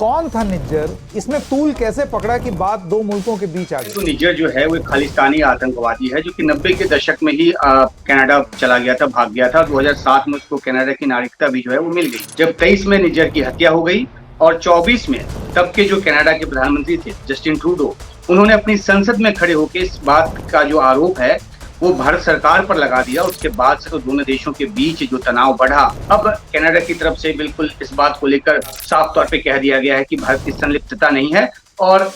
कौन था निज्जर, इसमें तूल कैसे पकड़ा कि बात दो मुल्कों के बीच आ गई? तो निज्जर जो है वो एक खालिस्तानी आतंकवादी है जो कि 90 के दशक में ही कनाडा चला गया था, भाग गया था। 2007 में उसको कनाडा की नागरिकता भी जो है वो मिल गई। जब 23 में निज्जर की हत्या हो गई और 24 में तब के जो कनाडा के प्रधानमंत्री थे जस्टिन ट्रूडो, उन्होंने अपनी संसद में खड़े होकर इस बात का जो आरोप है वो भारत सरकार पर लगा दिया। उसके बाद से तो दोनों देशों के बीच जो तनाव बढ़ा। अब कनाडा की तरफ से बिल्कुल इस बात को लेकर साफ तौर पे कह दिया गया है कि भारत की संलिप्तता नहीं है और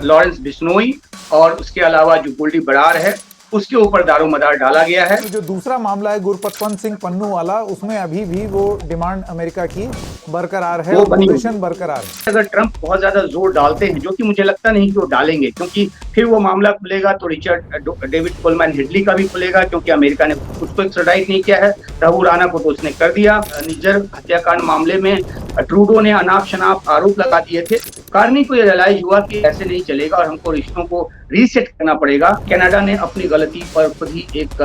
लॉरेंस बिश्नोई और उसके अलावा जो गोल्डी बरार है उसके ऊपर दारोमदार डाला गया है। जो दूसरा मामला है गुरपतवंत सिंह पन्नू वाला, उसमें अभी भी वो डिमांड अमेरिका की बरकरार है, पोजीशन बरकरार है। अगर ट्रंप बहुत ज्यादा जोर डालते हैं, जो कि मुझे लगता नहीं कि वो डालेंगे, क्योंकि फिर वो मामला खुलेगा तो रिचर्ड डेविड कोलमैन हिडली का भी खुलेगा, क्योंकि अमेरिका ने उसको एक्स्ट्राडाइट नहीं किया है। राहुल राणा को तो उसने कर दिया। निज्जर हत्याकांड मामले में ट्रूडो ने अनाप शनाप आरोप लगा दिए थे। कार्नी को यह रियलाइज हुआ कि ऐसे नहीं चलेगा और हमको रिश्तों को रीसेट करना पड़ेगा। कनाडा ने अपनी गलती पर खुद ही एक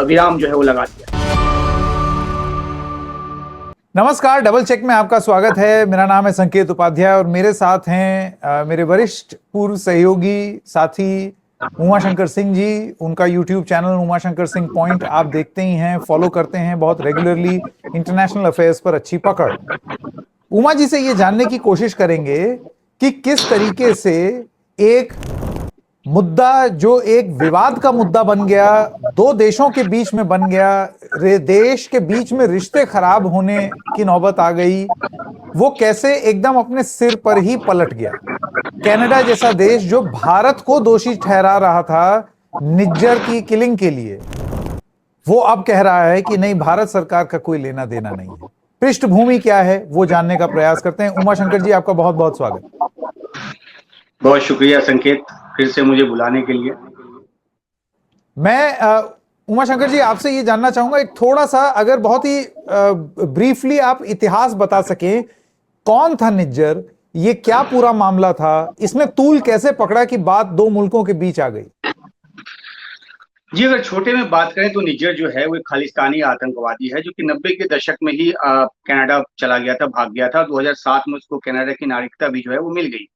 विराम जो है वो लगा दिया। नमस्कार, डबल चेक में आपका स्वागत है। मेरा नाम है संकेत उपाध्याय और मेरे साथ हैं मेरे वरिष्ठ पूर्व सहयोगी साथी उमाशंकर सिंह जी। उनका YouTube channel Umashankar Singh point आप देखते ही हैं, फॉलो करते हैं बहुत रेगुलरली। इंटरनेशनल अफेयर्स पर अच्छी पकड़। उमा जी से ये जानने की कोशिश करेंगे कि किस तरीके से एक मुद्दा जो एक विवाद का मुद्दा बन गया, दो देशों के बीच में बन गया, देश के बीच में रिश्ते खराब होने की नौबत आ गई, वो कैसे एकदम अपने सिर पर ही पलट गया। कनाडा जैसा देश जो भारत को दोषी ठहरा रहा था निज्जर की किलिंग के लिए, वो अब कह रहा है कि नहीं, भारत सरकार का कोई लेना देना नहीं है। पृष्ठभूमि क्या है वो जानने का प्रयास करते हैं। उमाशंकर जी, आपका बहुत बहुत स्वागत। बहुत शुक्रिया संकेत, फिर से मुझे बुलाने के लिए। मैं उमाशंकर जी आपसे ये जानना चाहूंगा, एक थोड़ा सा अगर बहुत ही ब्रीफली आप इतिहास बता सकें, कौन था निज्जर, ये क्या पूरा मामला था, इसमें तूल कैसे पकड़ा कि बात दो मुल्कों के बीच आ गई? जी, अगर छोटे में बात करें तो निज्जर जो है वो एक खालिस्तानी आतंकवादी है जो कि 90 के दशक में ही कनाडा चला गया था, भाग गया था। 2007 में उसको कनाडा की नागरिकता भी जो है वो मिल गई।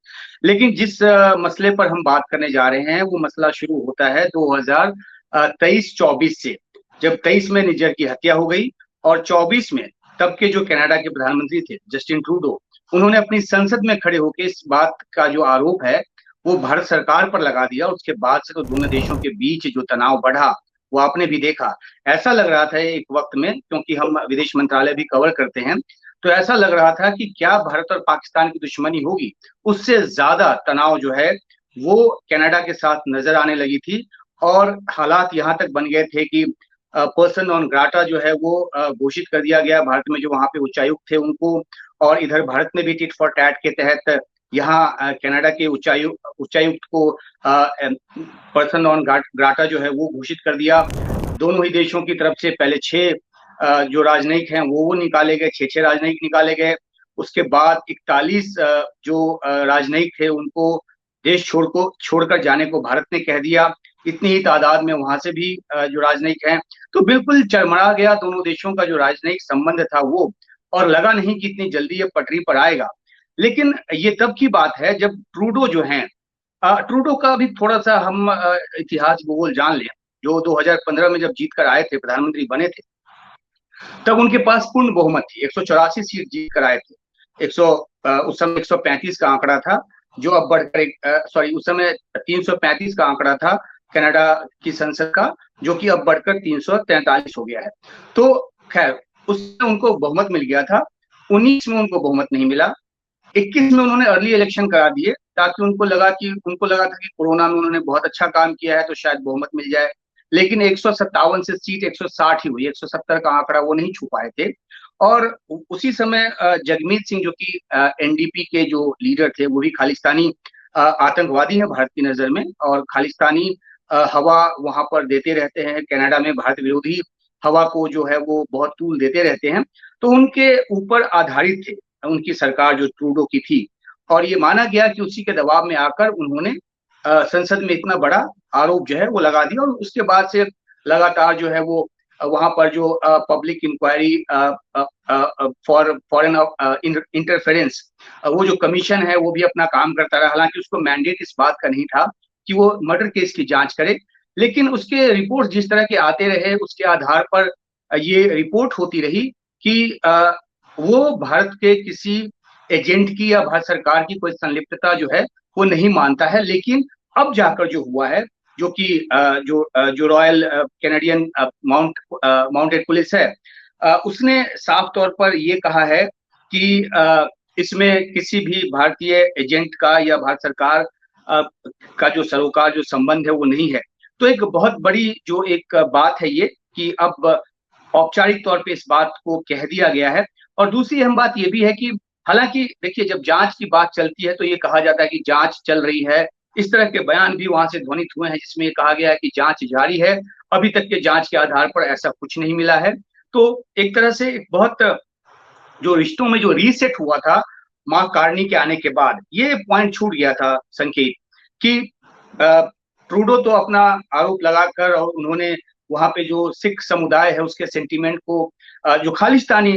लेकिन जिस मसले पर हम बात करने जा रहे हैं वो मसला शुरू होता है 2023-24 से, जब 23 में निज्जर की हत्या हो गई और 24 में तब के जो कनाडा के प्रधानमंत्री थे जस्टिन ट्रूडो, उन्होंने अपनी संसद में खड़े होकर इस बात का जो आरोप है वो भारत सरकार पर लगा दिया। उसके बाद से तो दोनों देशों के बीच जो तनाव बढ़ा वो आपने भी देखा। ऐसा लग रहा था एक वक्त में, क्योंकि हम विदेश मंत्रालय भी कवर करते हैं, तो ऐसा लग रहा था कि क्या भारत और पाकिस्तान की दुश्मनी होगी, उससे ज्यादा तनाव जो है वो कनाडा के साथ नजर आने लगी थी। और हालात यहाँ तक बन गए थे कि पर्सन नॉन ग्राटा जो है वो घोषित कर दिया गया भारत में, जो वहां पे उच्चायुक्त थे उनको। और इधर भारत में भी टिट फॉर टैट के तहत यहाँ कनाडा के उच्चायुक्त को पर्सन नॉन ग्राटा जो है वो घोषित कर दिया। दोनों ही देशों की तरफ से पहले 6 जो राजनयिक हैं वो निकाले गए, 6 राजनयिक निकाले गए। उसके बाद 41 जो राजनयिक थे उनको देश छोड़कर जाने को भारत ने कह दिया। इतनी ही तादाद में वहां से भी जो राजनयिक हैं, तो बिल्कुल चरमरा गया दोनों देशों का जो राजनयिक संबंध था वो। और लगा नहीं कि इतनी जल्दी ये पटरी पर आएगा। लेकिन ये तब की बात है जब ट्रूडो जो हैं, ट्रूडो का भी थोड़ा सा हम इतिहास भूगोल जान लें। जो 2015 में जब जीत कर आए थे, प्रधानमंत्री बने थे, तब उनके पास पूर्ण बहुमत थी। 184 सीट जीत कर आए थे। उस समय 135 का आंकड़ा था, जो अब बढ़कर उस समय 335 का आंकड़ा था कनाडा की संसद का, जो कि अब बढ़कर 343 हो गया है। तो खैर, उसमें उनको बहुमत मिल गया था। 19 में उनको बहुमत नहीं मिला। 21 में उन्होंने अर्ली इलेक्शन करा दिए, ताकि उनको लगा था कि कोरोना में उन्होंने बहुत अच्छा काम किया है तो शायद बहुमत मिल जाए। लेकिन 157 से सीट 160 ही हुई, 170 का आंकड़ा वो नहीं छू पाए थे। और उसी समय जगमीत सिंह, जो कि एनडीपी के जो लीडर थे, वो भी खालिस्तानी आतंकवादी है भारत की नजर में, और खालिस्तानी हवा वहां पर देते रहते हैं। कनाडा में भारत विरोधी हवा को जो है वो बहुत तूल देते रहते हैं। तो उनके ऊपर आधारित थे उनकी सरकार जो ट्रूडो की थी। और ये माना गया कि उसी के दबाव में आकर उन्होंने संसद में इतना बड़ा आरोप जो है वो लगा दिया। और उसके बाद से लगातार जो है वो वहां पर जो public inquiry for foreign interference, वो जो कमीशन है वो भी अपना काम करता रहा। हालांकि उसको मैंडेट इस बात का नहीं था कि वो मर्डर केस की जांच करे, लेकिन उसके रिपोर्ट जिस तरह के आते रहे उसके आधार पर ये रिपोर्ट होती रही कि वो भारत के किसी एजेंट की या भारत सरकार की कोई संलिप्तता जो है वो नहीं मानता है। लेकिन अब जाकर जो हुआ है, जो कि जो रॉयल कैनेडियन माउंटेड पुलिस है, उसने साफ तौर पर ये कहा है कि इसमें किसी भी भारतीय एजेंट का या भारत सरकार का जो सरोकार जो संबंध है वो नहीं है। तो एक बहुत बड़ी जो एक बात है ये कि अब औपचारिक तौर पे इस बात को कह दिया गया है। और दूसरी अहम बात ये भी है कि हालांकि देखिए, जब जांच की बात चलती है तो ये कहा जाता है कि जांच चल रही है। इस तरह के बयान भी वहां से ध्वनित हुए हैं जिसमें ये कहा गया है कि जांच जारी है, अभी तक के जांच के आधार पर ऐसा कुछ नहीं मिला है। तो एक तरह से एक बहुत जो रिश्तों में जो रीसेट हुआ था मां कार्नी के आने के बाद, ये पॉइंट छूट गया था संकेत कि ट्रूडो तो अपना आरोप लगाकर और उन्होंने वहां पे जो सिख समुदाय है उसके सेंटीमेंट को, जो खालिस्तानी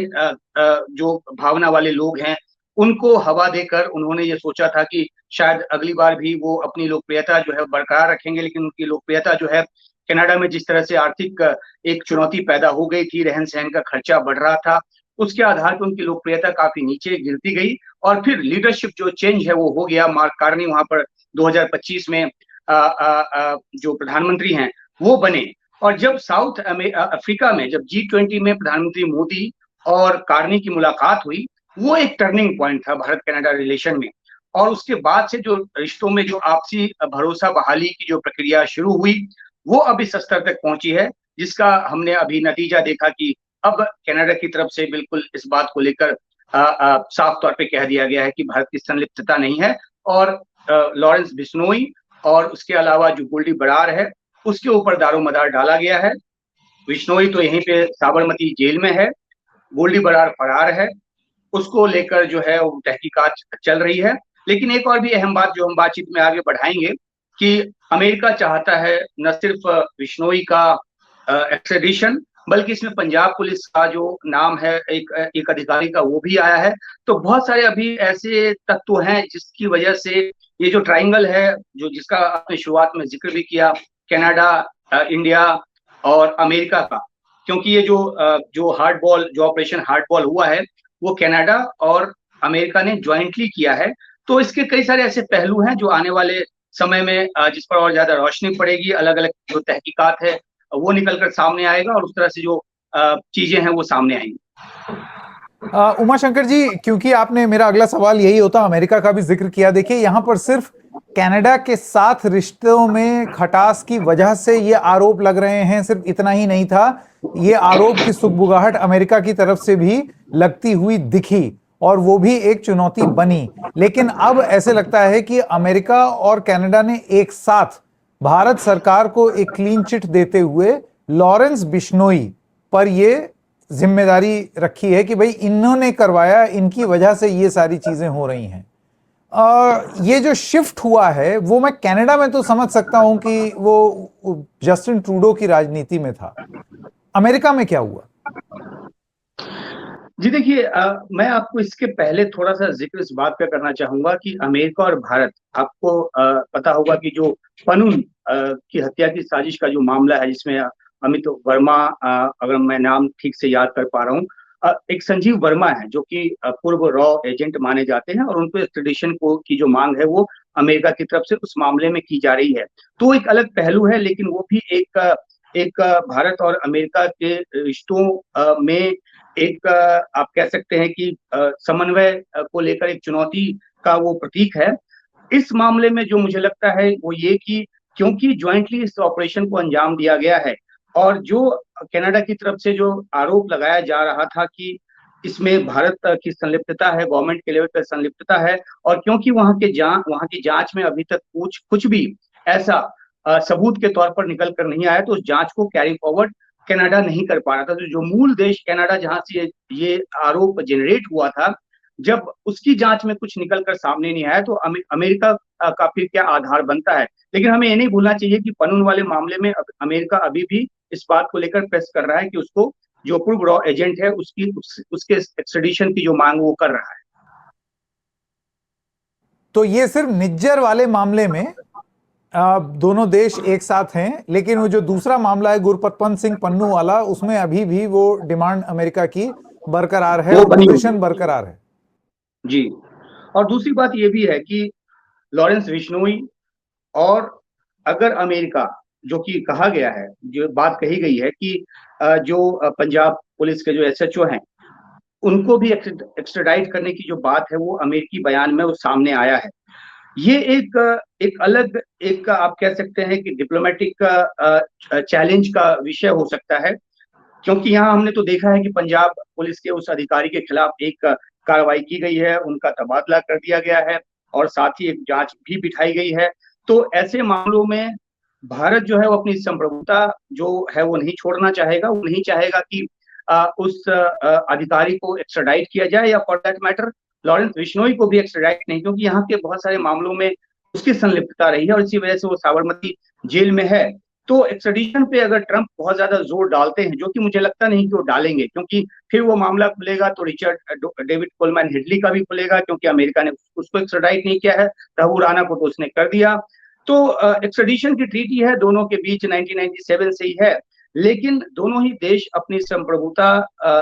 जो भावना वाले लोग हैं उनको हवा देकर उन्होंने ये सोचा था कि शायद अगली बार भी वो अपनी लोकप्रियता जो है बरकरार रखेंगे। लेकिन उनकी लोकप्रियता जो है कनाडा में जिस तरह से आर्थिक एक चुनौती पैदा हो गई थी, रहन सहन का खर्चा बढ़ रहा था, उसके आधार पर उनकी लोकप्रियता काफी नीचे गिरती गई। और फिर लीडरशिप जो चेंज है वो हो गया। मार्क कार्नी वहां पर 2025 में जो प्रधानमंत्री हैं वो बने। और जब साउथ अफ्रीका में जब G20 में प्रधानमंत्री मोदी और कार्नी की मुलाकात हुई, वो एक टर्निंग पॉइंट था भारत कनाडा रिलेशन में। और उसके बाद से जो रिश्तों में जो आपसी भरोसा बहाली की जो प्रक्रिया शुरू हुई वो अब इस स्तर तक पहुंची है, जिसका हमने अभी नतीजा देखा कि अब कनाडा की तरफ से बिल्कुल इस बात को लेकर साफ तौर पे कह दिया गया है कि भारत की संलिप्तता नहीं है। और लॉरेंस बिश्नोई और उसके अलावा जो गोल्डी बरार है उसके ऊपर दारोमदार डाला गया है। बिश्नोई तो यहीं पे साबरमती जेल में है, गोल्डी बरार फरार है, उसको लेकर जो है वो तहकीकात चल रही है। लेकिन एक और भी अहम बात जो हम बातचीत में आगे बढ़ाएंगे कि अमेरिका चाहता है न सिर्फ बिश्नोई का एक्स्ट्रेडिशन, बल्कि इसमें पंजाब पुलिस का जो नाम है एक अधिकारी का वो भी आया है। तो बहुत सारे अभी ऐसे तत्व हैं जिसकी वजह से ये जो ट्राइंगल है, जो जिसका आपने शुरुआत में जिक्र भी किया, कनाडा, इंडिया और अमेरिका का, क्योंकि ये जो हार्ड बॉल, जो ऑपरेशन हार्ड बॉल हुआ है वो कनाडा और अमेरिका ने ज्वाइंटली किया है। तो इसके कई सारे ऐसे पहलू हैं जो आने वाले समय में जिस पर और ज्यादा रोशनी पड़ेगी, अलग अलग जो तहकीकात है वो निकल कर सामने आएगा और उस तरह से जो चीजें हैं वो सामने आएंगी। उमा शंकर जी, क्योंकि आपने, मेरा अगला सवाल यही होता, अमेरिका का भी जिक्र किया। देखिए, यहां पर सिर्फ कनाडा के साथ रिश्तों में खटास की वजह से ये आरोप लग रहे हैं, सिर्फ इतना ही नहीं था, ये आरोप की सुगबुगाहट अमेरिका की तरफ से भी लगती हुई दिखी और वो भी एक चुनौती बनी। लेकिन अब ऐसे लगता है कि अमेरिका और कनाडा ने एक साथ भारत सरकार को एक क्लीन चिट देते हुए लॉरेंस बिश्नोई पर ये जिम्मेदारी रखी है कि भाई इन्होंने करवाया, इनकी वजह से ये सारी चीजें हो रही हैं। ये जो शिफ्ट हुआ है वो मैं कनाडा में तो समझ सकता हूं कि वो जस्टिन ट्रूडो की राजनीति में था। अमेरिका में क्या हुआ? जी देखिए, मैं आपको इसके पहले थोड़ा सा जिक्र इस बात का करना चाहूंगा कि अमेरिका और भारत, आपको पता होगा कि जो पनून की हत्या की साजिश का जो मामला है जिसमें अमित वर्मा, अगर मैं नाम ठीक से याद कर पा रहा हूँ, एक संजीव वर्मा है जो कि पूर्व रॉ एजेंट माने जाते हैं और उनको एक्स्ट्रेडिशन को की जो मांग है वो अमेरिका की तरफ से उस मामले में की जा रही है। तो एक अलग पहलू है, लेकिन वो भी एक भारत और अमेरिका के रिश्तों में एक आप कह सकते हैं कि समन्वय को लेकर एक चुनौती का वो प्रतीक है। इस मामले में जो मुझे लगता है वो ये कि क्योंकि ज्वाइंटली इस ऑपरेशन को अंजाम दिया गया है और जो कनाडा की तरफ से जो आरोप लगाया जा रहा था कि इसमें भारत की संलिप्तता है, गवर्नमेंट के लेवल पर संलिप्तता है, और क्योंकि वहां की जांच में अभी तक कुछ भी ऐसा सबूत के तौर पर निकल कर नहीं आया, तो उस जांच को कैरी फॉरवर्ड कनाडा नहीं कर पा रहा था। तो जो मूल देश कनाडा जहां से ये आरोप जनरेट हुआ था, जब उसकी जांच में कुछ निकल कर सामने नहीं आया तो अमेरिका का फिर क्या आधार बनता है। लेकिन हमें ये नहीं भूलना चाहिए कि पनून वाले मामले में अमेरिका अभी भी इस बात को लेकर प्रेस कर रहा है कि उसको जो पूर्व रॉ एजेंट है उसके एक्स्ट्रेडिशन की जो मांग वो कर रहा है। तो ये सिर्फ निज्जर वाले मामले में दोनों देश एक साथ हैं, लेकिन वो जो दूसरा मामला है गुरपतवंत सिंह पन्नू वाला, उसमें अभी भी वो डिमांड अमेरिका की बरकरार है वो और बनी हुई पोजीशन है। बरकरार है। जी। और दूसरी बात ये भी है कि लॉरेंस बिश्नोई और अगर अमेरिका, जो कि कहा गया है, जो बात कही गई है कि जो पंजाब पुलिस के जो एसएचओ हैं उनको भी एक्स्ट्राडाइट करने की जो बात है वो अमेरिकी बयान में वो सामने आया है। ये एक अलग, एक आप कह सकते हैं कि डिप्लोमेटिक चैलेंज का विषय हो सकता है, क्योंकि यहाँ हमने तो देखा है कि पंजाब पुलिस के उस अधिकारी के खिलाफ एक कार्रवाई की गई है, उनका तबादला कर दिया गया है और साथ ही एक जांच भी बिठाई गई है। तो ऐसे मामलों में भारत जो है वो अपनी संप्रभुता जो है वो नहीं छोड़ना चाहेगा। वो नहीं चाहेगा कि उस अधिकारी को एक्स्ट्राडाइट किया जाए, या for that matter Lawrence Bishnoi को भी एक्स्ट्राडाइट नहीं, क्योंकि यहाँ के बहुत सारे मामलों में उसकी संलिप्तता रही है और इसी वजह से वो साबरमती जेल में है। तो एक्स्ट्रेडिशन पे अगर ट्रंप बहुत ज्यादा जोर डालते हैं, जो कि मुझे लगता नहीं कि वो डालेंगे, क्योंकि फिर वो मामला खुलेगा तो रिचर्ड डेविड कोलमैन हेडली का भी खुलेगा, क्योंकि अमेरिका ने उसको एक्स्ट्राडाइट नहीं किया है, रघु राणा को तो उसने कर दिया। तो एक्स्ट्रेडिशन की ट्रीटी है दोनों के बीच 1997 से ही है, लेकिन दोनों ही देश अपनी संप्रभुता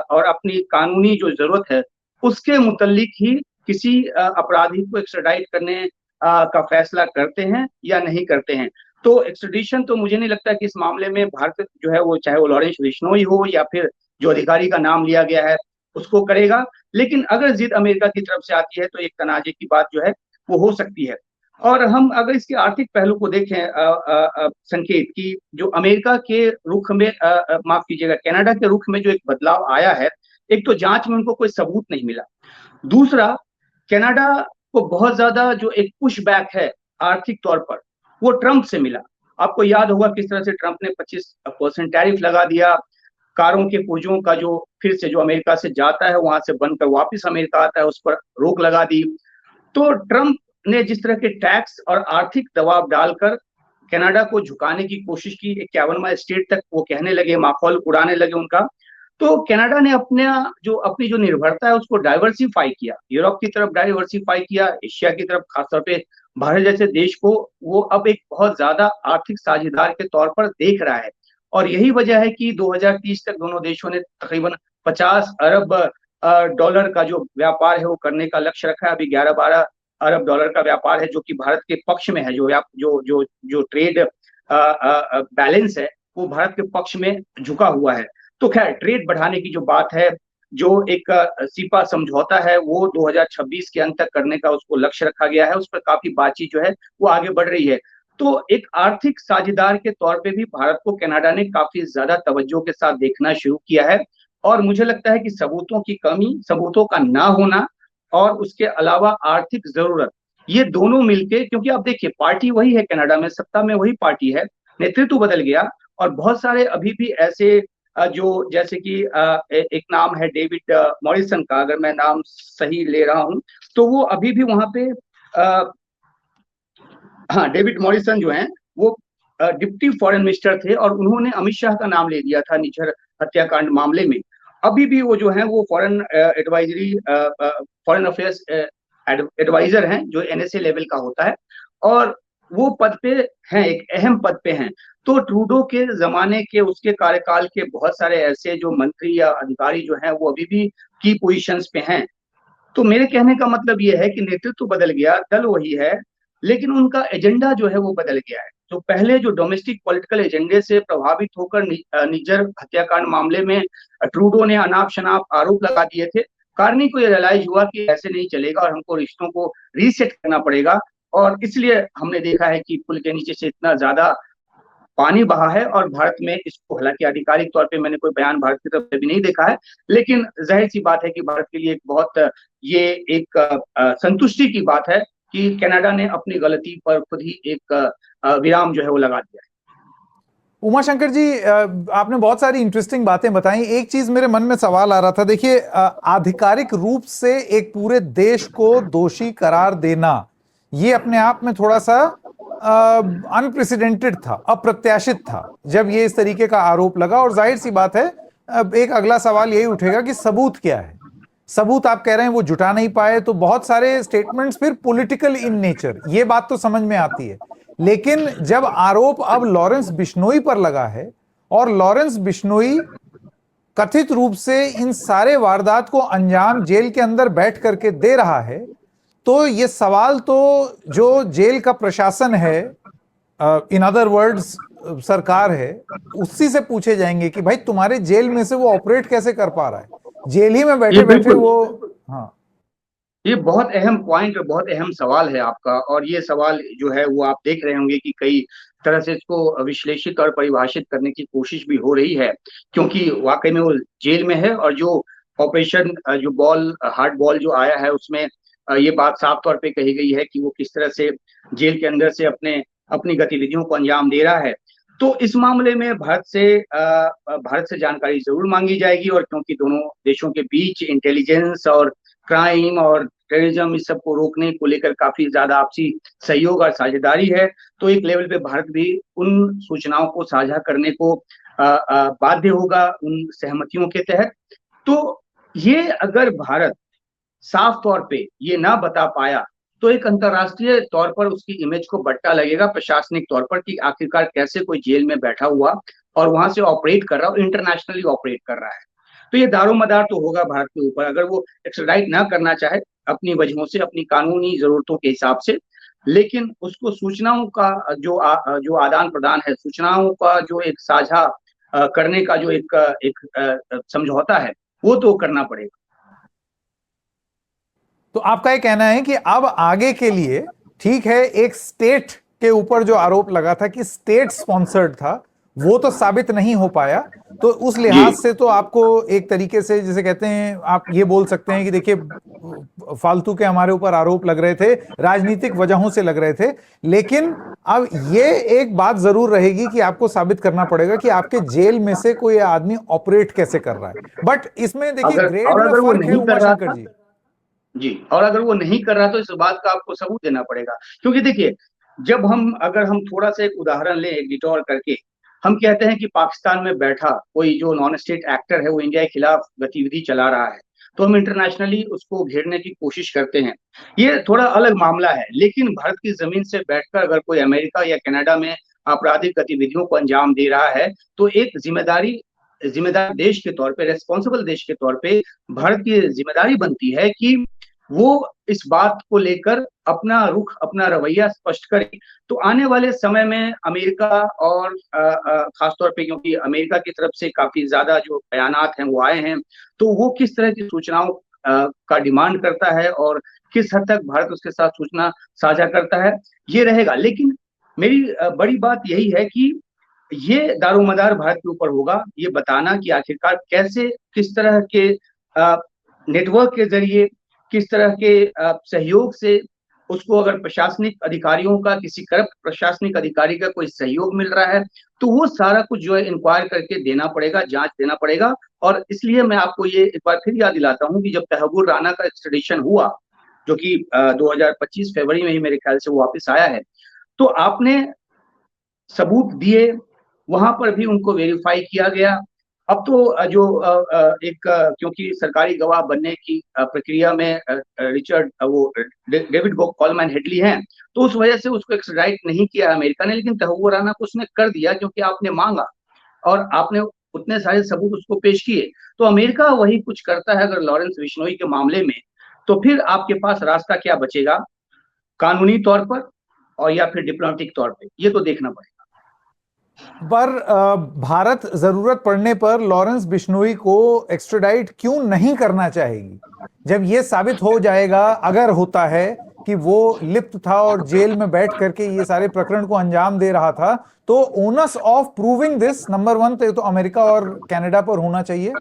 और अपनी कानूनी जो जरूरत है उसके मुतल्लिक ही किसी अपराधी को एक्स्ट्राडाइट करने का फैसला करते हैं या नहीं करते हैं। तो एक्स्ट्रेडिशन तो मुझे नहीं लगता कि इस मामले में भारत जो है वो, चाहे वो लॉरेंस बिश्नोई हो या फिर जो अधिकारी का नाम लिया गया है, उसको करेगा। लेकिन अगर जिद अमेरिका की तरफ से आती है तो एक तनाजे की बात जो है वो हो सकती है। और हम अगर इसके आर्थिक पहलू को देखें, संकेत की जो अमेरिका के रुख में, माफ कीजिएगा, कनाडा के रुख में जो एक बदलाव आया है, एक तो जांच में उनको कोई सबूत नहीं मिला, दूसरा कनाडा को बहुत ज्यादा जो एक पुश बैक है आर्थिक तौर पर वो ट्रंप से मिला। आपको याद होगा किस तरह से ट्रंप ने 25% टैरिफ लगा दिया, कारों के पुर्जों का जो फिर से जो अमेरिका से जाता है वहां से बनकर वापस अमेरिका आता है उस पर रोक लगा दी। तो ट्रंप ने जिस तरह के टैक्स और आर्थिक दबाव डालकर कनाडा को झुकाने की कोशिश की, 51वां स्टेट तक वो कहने लगे, माखौल उड़ाने लगे उनका, तो कनाडा ने अपनी जो निर्भरता है उसको डाइवर्सिफाई किया, यूरोप की तरफ डाइवर्सिफाई किया, एशिया की तरफ, खासतौर पे भारत जैसे देश को वो अब एक बहुत ज्यादा आर्थिक साझेदार के तौर पर देख रहा है। और यही वजह है कि 2030 तक दोनों देशों ने तकरीबन 50 अरब डॉलर का जो व्यापार है वो करने का लक्ष्य रखा है। अभी 11-12 अरब डॉलर का व्यापार है जो कि भारत के पक्ष में है, जो ट्रेड बैलेंस है वो भारत के पक्ष में झुका हुआ है। तो खैर, ट्रेड बढ़ाने की जो बात है, जो एक सीपा समझौता है वो 2026 के अंत तक करने का उसको लक्ष्य रखा गया है, उस पर काफी बातचीत जो है वो आगे बढ़ रही है। तो एक आर्थिक साझेदार के तौर पे भी भारत को कनाडा ने काफी ज्यादा तवज्जो के साथ देखना शुरू किया है। और मुझे लगता है कि सबूतों की कमी, सबूतों का ना होना और उसके अलावा आर्थिक जरूरत, ये दोनों मिलके, क्योंकि आप देखिए पार्टी वही है कनाडा में, सत्ता में वही पार्टी है, नेतृत्व बदल गया और बहुत सारे अभी भी ऐसे जो, जैसे कि एक नाम है डेविड मॉरिसन का, अगर मैं नाम सही ले रहा हूं तो वो अभी भी वहां पे, हाँ, डेविड मॉरिसन जो हैं वो डिप्टी फॉरेन मिनिस्टर थे और उन्होंने अमित शाह का नाम ले दिया था निज्जर हत्याकांड मामले में। अभी भी वो जो है वो फॉरेन अफेयर्स एडवाइजर हैं, जो एनएसए लेवल का होता है, और वो पद पे हैं, एक अहम पद पे हैं। तो ट्रूडो के जमाने के, उसके कार्यकाल के बहुत सारे ऐसे जो मंत्री या अधिकारी जो हैं वो अभी भी की पोजीशंस पे हैं। तो मेरे कहने का मतलब ये है कि नेतृत्व बदल गया, दल वही है, लेकिन उनका एजेंडा जो है वो बदल गया है। तो पहले जो डोमेस्टिक पॉलिटिकल एजेंडे से प्रभावित होकर निज्जर हत्याकांड मामले में ट्रूडो ने अनाप शनाप आरोप लगा दिए थे, कार्नी को ये रियलाइज हुआ कि ऐसे नहीं चलेगा और हमको रिश्तों को रीसेट करना पड़ेगा। और इसलिए हमने देखा है कि पुल के नीचे से इतना ज्यादा पानी बहा है और भारत में इसको, हालांकि आधिकारिक तौर पे मैंने कोई बयान भारत की तरफ से भी नहीं देखा है, लेकिन जाहिर सी बात है कि भारत के लिए एक बहुत ये एक संतुष्टि की बात है कि कनाडा ने अपनी गलती पर खुद ही एक विराम जो है वो लगा दिया है। उमाशंकर जी, आपने बहुत सारी इंटरेस्टिंग बातें बताई। एक चीज मेरे मन में सवाल आ रहा था, देखिए, आधिकारिक रूप से एक पूरे देश को दोषी करार देना, ये अपने आप में थोड़ा सा अनप्रेसिडेंटेड था, अप्रत्याशित था जब ये इस तरीके का आरोप लगा। और जाहिर सी बात है, अब एक अगला सवाल यही उठेगा कि सबूत क्या है। सबूत आप कह रहे हैं वो जुटा नहीं पाए, तो बहुत सारे स्टेटमेंट्स फिर पॉलिटिकल इन नेचर, ये बात तो समझ में आती है। लेकिन जब आरोप अब लॉरेंस बिश्नोई पर लगा है और लॉरेंस बिश्नोई कथित रूप से इन सारे वारदात को अंजाम जेल के अंदर बैठ करके दे रहा है, तो ये सवाल तो जो जेल का प्रशासन है, इन अदर वर्ड्स सरकार है, उसी से पूछे जाएंगे कि भाई तुम्हारे जेल में से वो ऑपरेट कैसे कर पा रहा है, जेल ही में बैठे बैठे वो। हाँ, ये बहुत अहम पॉइंट और बहुत अहम सवाल है आपका। और ये सवाल जो है वो आप देख रहे होंगे कि कई तरह से इसको विश्लेषित और परिभाषित करने की कोशिश भी हो रही है, क्योंकि वाकई में वो जेल में है। और जो ऑपरेशन जो बॉल हार्ड बॉल जो आया है उसमें ये बात साफ तौर पे कही गई है कि वो किस तरह से जेल के अंदर से अपनी गतिविधियों को अंजाम दे रहा है। तो इस मामले में भारत से जानकारी जरूर मांगी जाएगी। और क्योंकि दोनों देशों के बीच इंटेलिजेंस और क्राइम और टेररिज्म इस सब को रोकने को लेकर काफी ज्यादा आपसी सहयोग और साझेदारी है, तो एक लेवल पे भारत भी उन सूचनाओं को साझा करने को बाध्य होगा उन सहमतियों के तहत। तो ये अगर भारत साफ तौर पे ये ना बता पाया तो एक अंतर्राष्ट्रीय तौर पर उसकी इमेज को बट्टा लगेगा, प्रशासनिक तौर पर, कि आखिरकार कैसे कोई जेल में बैठा हुआ और वहां से ऑपरेट कर रहा है, इंटरनेशनली ऑपरेट कर रहा है। तो ये दारोमदार तो होगा भारत के ऊपर, अगर वो एक्स्ट्राडाइट ना करना चाहे अपनी वजहों से, अपनी कानूनी जरूरतों के हिसाब से। लेकिन उसको सूचनाओं का जो आदान प्रदान है, सूचनाओं का जो एक साझा करने का जो एक समझौता है, वो तो करना पड़ेगा। तो आपका ये कहना है कि अब आगे के लिए, ठीक है, एक स्टेट के ऊपर जो आरोप लगा था कि स्टेट स्पॉन्सर्ड था, वो तो साबित नहीं हो पाया, तो उस लिहाज से तो आपको एक तरीके से, जिसे कहते हैं, आप ये बोल सकते हैं कि देखिए, फालतू के हमारे ऊपर आरोप लग रहे थे, राजनीतिक वजहों से लग रहे थे, लेकिन अब ये एक बात जरूर रहेगी कि आपको साबित करना पड़ेगा कि आपके जेल में से कोई आदमी ऑपरेट कैसे कर रहा है। बट इसमें देखिए ग्रेड में फर्क है, उमाशंकर जी। जी, और अगर वो नहीं कर रहा तो इस बात का आपको सबूत देना पड़ेगा। क्योंकि देखिए, अगर हम थोड़ा सा एक उदाहरण लें, एक डिटॉर करके, हम कहते हैं कि पाकिस्तान में बैठा कोई जो नॉन स्टेट एक्टर है वो इंडिया के खिलाफ गतिविधि चला रहा है, तो हम इंटरनेशनली उसको घेरने की कोशिश करते हैं। ये थोड़ा अलग मामला है। लेकिन भारत की जमीन से बैठकर अगर कोई अमेरिका या कनाडा में आपराधिक गतिविधियों को अंजाम दे रहा है, तो एक जिम्मेदार देश के तौर पे, रेस्पॉन्सिबल देश के तौर पे भारत की जिम्मेदारी बनती है कि वो इस बात को लेकर अपना रुख, अपना रवैया स्पष्ट करे। तो आने वाले समय में अमेरिका और खासतौर पे, क्योंकि अमेरिका की तरफ से काफी ज्यादा जो बयानात हैं वो आए हैं, तो वो किस तरह की सूचनाओं का डिमांड करता है और किस हद तक भारत उसके साथ सूचना साझा करता है, ये रहेगा। लेकिन मेरी बड़ी बात यही है कि ये दारोमदार भारत के ऊपर होगा, ये बताना कि आखिरकार कैसे, किस तरह के नेटवर्क के जरिए, किस तरह के सहयोग से उसको, अगर प्रशासनिक अधिकारियों का, किसी करप्ट प्रशासनिक अधिकारी का कोई सहयोग मिल रहा है, तो वो सारा कुछ जो है इंक्वायर करके देना पड़ेगा, जांच देना पड़ेगा। और इसलिए मैं आपको ये एक बार फिर याद दिलाता हूँ कि जब तहव्वुर राना का एक्सट्रेडिशन हुआ, जो कि 2025 फरवरी में ही मेरे ख्याल से वो वापस आया है, तो आपने सबूत दिए, वहां पर भी उनको वेरीफाई किया गया। अब तो क्योंकि सरकारी गवाह बनने की प्रक्रिया में डेविड कॉलमैन हेडली हैं, तो उस वजह से उसको एक्स्ट्राडाइट नहीं किया अमेरिका ने। लेकिन तहव्वुर राना को उसने कर दिया, क्योंकि आपने मांगा और आपने उतने सारे सबूत उसको पेश किए। तो अमेरिका वही कुछ करता है अगर लॉरेंस बिश्नोई के मामले में, तो फिर आपके पास रास्ता क्या बचेगा, कानूनी तौर पर और या फिर डिप्लोमेटिक तौर पर, ये तो देखना पड़ेगा। पर भारत जरूरत पड़ने पर लॉरेंस बिश्नोई को एक्स्ट्राडाइट क्यों नहीं करना चाहेगी? जब यह साबित हो जाएगा, अगर होता है, कि वो लिप्त था और जेल में बैठ करके ये सारे प्रकरण को अंजाम दे रहा था, तो onus of proving this, number one तो अमेरिका और कनाडा पर होना चाहिए।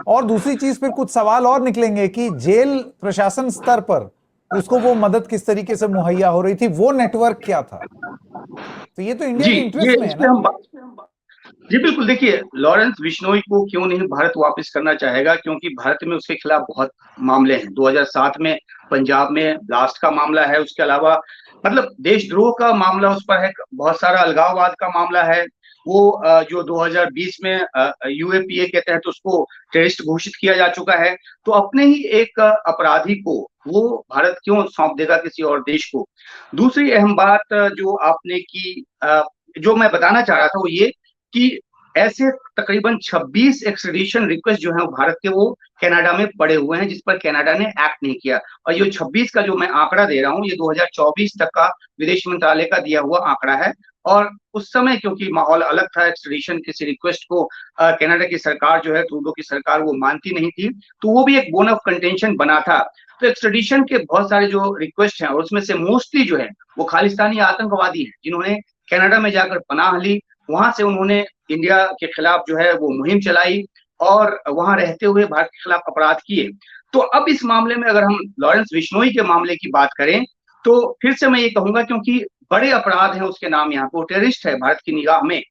और दूसरी चीज, फिर कुछ सवाल और निकलेंगे कि जेल प्रशासन स्तर पर उसको वो मदद किस तरीके से मुहैया हो रही थी, वो नेटवर्क क्या था। तो ये तो इंडिया के इंटरेस्ट में है ना। जी बिल्कुल। देखिए, लॉरेंस बिश्नोई को क्यों नहीं भारत वापस करना चाहेगा, क्योंकि भारत में उसके खिलाफ बहुत मामले हैं। 2007 में पंजाब में ब्लास्ट का मामला है, उसके अलावा मतलब देशद्रोह का मामला उस पर है, बहुत सारा अलगाववाद का मामला है। वो जो 2020 में यूएपीए के तहत उसको टेररिस्ट घोषित किया जा चुका है। तो अपने ही एक अपराधी को वो भारत क्यों सौंप देगा किसी और देश को। दूसरी अहम बात जो आपने की, जो मैं बताना चाह रहा था वो ये कि ऐसे तकरीबन 26 एक्स्ट्रेडिशन रिक्वेस्ट जो है भारत के, वो कनाडा में पड़े हुए हैं, जिस पर कनाडा ने एक्ट नहीं किया। और ये 26 का जो मैं आंकड़ा दे रहा हूँ, ये 2024 तक का विदेश मंत्रालय का दिया हुआ आंकड़ा है। और उस समय क्योंकि माहौल अलग था, एक्स्ट्रेडिशन किसी रिक्वेस्ट को कनाडा की सरकार जो है, ट्रूडो की सरकार, वो मानती नहीं थी, तो वो भी एक बोन ऑफ कंटेंशन बना था। तो एक्स्ट्रेडिशन के बहुत सारे जो रिक्वेस्ट हैं, और उसमें से मोस्टली जो है वो खालिस्तानी आतंकवादी हैं, जिन्होंने कनाडा में जाकर पनाह ली, वहां से उन्होंने इंडिया के खिलाफ जो है वो मुहिम चलाई और वहां रहते हुए भारत के खिलाफ अपराध किए। तो अब इस मामले में अगर हम लॉरेंस बिश्नोई के मामले की बात करें, तो फिर से मैं ये कहूंगा, क्योंकि बड़े अपराध हैं उसके नाम, यहाँ पे टेररिस्ट है भारत की निगाह में,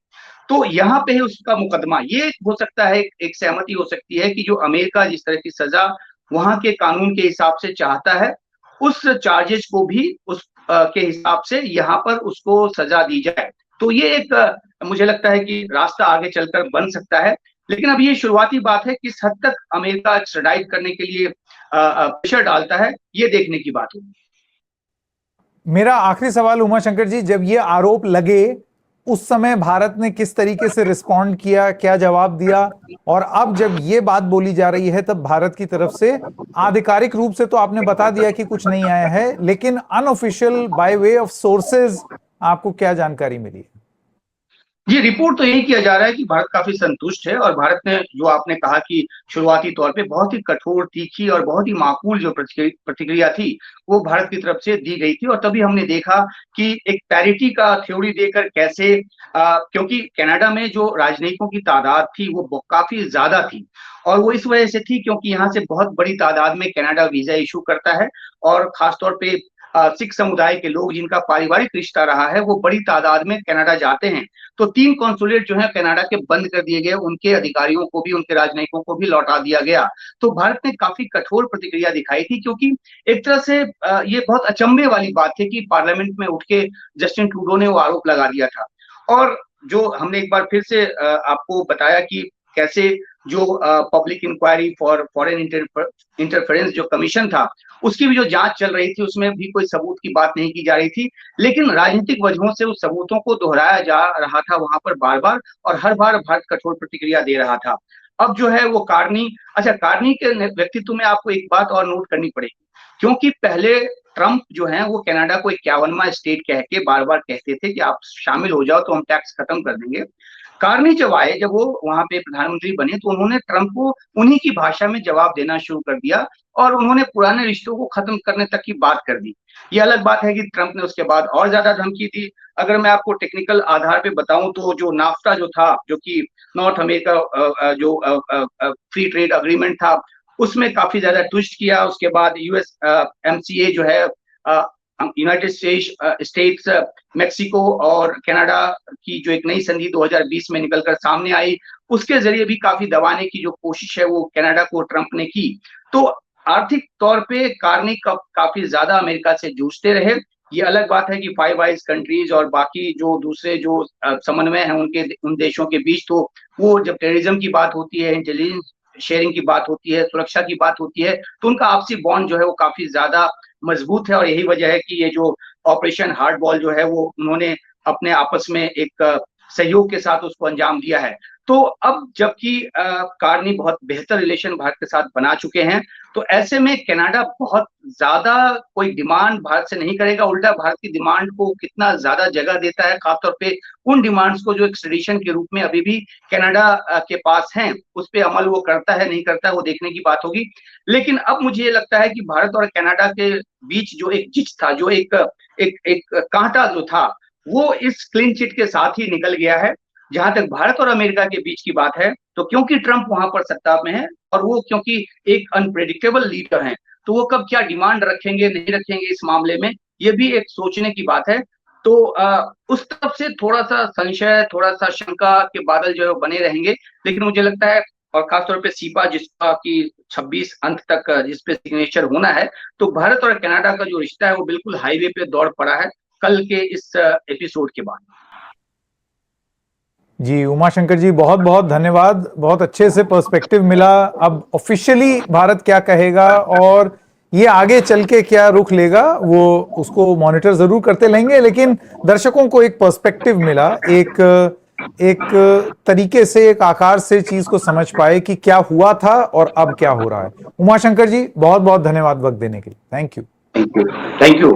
तो यहाँ पे उसका मुकदमा ये हो सकता है, एक सहमति हो सकती है कि जो अमेरिका जिस तरह की सजा वहां के कानून के हिसाब से चाहता है, उस चार्जेस को भी उस के हिसाब से यहाँ पर उसको सजा दी जाए। तो ये एक मुझे लगता है कि रास्ता आगे चलकर बन सकता है। लेकिन अब ये शुरुआती बात है, किस हद तक अमेरिका एक्स्ट्राडाइट करने के लिए प्रेशर डालता है, ये देखने की बात होगी। मेरा आखिरी सवाल उमा शंकर जी, जब ये आरोप लगे उस समय भारत ने किस तरीके से रिस्पॉन्ड किया, क्या जवाब दिया? और अब जब ये बात बोली जा रही है तब भारत की तरफ से आधिकारिक रूप से तो आपने बता दिया कि कुछ नहीं आया है, लेकिन unofficial by way of sources आपको क्या जानकारी मिली? जी, रिपोर्ट तो यही किया जा रहा है कि भारत काफी संतुष्ट है, और भारत ने, जो आपने कहा कि शुरुआती तौर पे बहुत ही कठोर, तीखी और बहुत ही माकूल जो प्रतिक्रिया थी, वो भारत की तरफ से दी गई थी। और तभी हमने देखा कि एक पैरिटी का थ्योरी देकर कैसे, क्योंकि कनाडा में जो राजनयिकों की तादाद थी वो काफी ज्यादा थी, और वो इस वजह से थी क्योंकि यहाँ से बहुत बड़ी तादाद में कनाडा वीजा इशू करता है, और खासतौर पे सिख समुदाय के लोग जिनका पारिवारिक रिश्ता रहा है, वो बड़ी तादाद में कनाडा जाते हैं। तो 3 कॉन्सुलेट जो है कनाडा के बंद कर दिए गए, उनके अधिकारियों को भी, उनके राजनयिकों को भी लौटा दिया गया। तो भारत ने काफी कठोर प्रतिक्रिया दिखाई थी, क्योंकि एक तरह से ये बहुत अचंभे वाली बात थी कि पार्लियामेंट में उठ के जस्टिन ट्रूडो ने वो आरोप लगा दिया था। और जो हमने एक बार फिर से आपको बताया कि कैसे जो public inquiry for foreign interference जो कमीशन था, उसकी भी जो जांच चल रही थी, उसमें भी कोई सबूत की बात नहीं की जा रही थी, लेकिन राजनीतिक वजहों से उस सबूतों को दोहराया जा रहा था वहां पर बार बार, और हर बार भारत कठोर प्रतिक्रिया दे रहा था। अब जो है वो कार्नी, अच्छा, कार्नी के व्यक्तित्व में आपको एक बात और नोट करनी पड़ेगी, क्योंकि पहले ट्रंप जो है वो कनाडा को 51वां स्टेट कह के बार बार कहते थे कि आप शामिल हो जाओ तो हम टैक्स खत्म कर देंगे। कार्नी जब आए, जब वो वहां पे प्रधानमंत्री बने, तो उन्होंने ट्रंप को उन्हीं की भाषा में जवाब देना शुरू कर दिया, और उन्होंने पुराने रिश्तों को खत्म करने तक की बात कर दी। ये अलग बात है कि ट्रंप ने उसके बाद और ज्यादा धमकी दी। अगर मैं आपको टेक्निकल आधार पे बताऊं, तो जो नाफ्टा जो था, जो कि नॉर्थ अमेरिका जो फ्री ट्रेड अग्रीमेंट था, उसमें काफी ज्यादा ट्विस्ट किया। उसके बाद यूएस एमसीए जो है, यूनाइटेड स्टेट्स, मेक्सिको और कनाडा की जो एक नई संधि 2020 में निकलकर सामने आई, उसके जरिए भी काफी दबाने की जो कोशिश है वो कनाडा को ट्रंप ने की। तो आर्थिक तौर पे कार्नी काफी ज्यादा अमेरिका से जूझते रहे। ये अलग बात है कि फाइव आइज कंट्रीज और बाकी जो दूसरे जो समन्वय है उनके, उन देशों के बीच, तो वो जब टेररिज्म की बात होती है, इंटेलिजेंस शेयरिंग की बात होती है, सुरक्षा की बात होती है, तो उनका आपसी बॉन्ड जो है वो काफी ज्यादा मजबूत है। और यही वजह है कि ये जो ऑपरेशन हार्ड बॉल जो है वो उन्होंने अपने आपस में एक सहयोग के साथ उसको अंजाम दिया है। तो अब जबकि कार्नी बहुत बेहतर रिलेशन भारत के साथ बना चुके हैं, तो ऐसे में कनाडा बहुत ज्यादा कोई डिमांड भारत से नहीं करेगा। उल्टा भारत की डिमांड को कितना ज्यादा जगह देता है, खासतौर पे उन डिमांड्स को जो एक्सट्रेडिशन के रूप में अभी भी कनाडा के पास हैं, उस पर अमल वो करता है नहीं करता है, वो देखने की बात होगी। लेकिन अब मुझे ये लगता है कि भारत और कनाडा के बीच जो एक जिच था, जो एक कांटा जो था, वो इस क्लीन चिट के साथ ही निकल गया है। जहां तक भारत और अमेरिका के बीच की बात है, तो क्योंकि ट्रंप वहां पर सत्ता में है, और वो क्योंकि एक अनप्रेडिक्टेबल लीडर हैं, तो वो कब क्या डिमांड रखेंगे नहीं रखेंगे इस मामले में, ये भी एक सोचने की बात है। तो उस तरफ से थोड़ा सा संशय, थोड़ा सा शंका के बादल जो है बने रहेंगे। लेकिन मुझे लगता है, और खासतौर पे सीपा जिसका कि 26 अंत तक जिसपे सिग्नेचर होना है, तो भारत और कनाडा का जो रिश्ता है वो बिल्कुल हाईवे पे दौड़ पड़ा है। कल के इस एपिसोड के बाद। जी उमाशंकर जी, बहुत बहुत धन्यवाद। बहुत अच्छे से पर्सपेक्टिव मिला। अब ऑफिशियली भारत क्या कहेगा और ये आगे चल के क्या रुख लेगा, वो उसको मॉनिटर जरूर करते रहेंगे, लेकिन दर्शकों को एक पर्सपेक्टिव मिला, एक तरीके से, एक आकार से चीज को समझ पाए कि क्या हुआ था और अब क्या हो रहा है। उमाशंकर जी, बहुत बहुत धन्यवाद वक्त देने के लिए। Thank you. Thank you.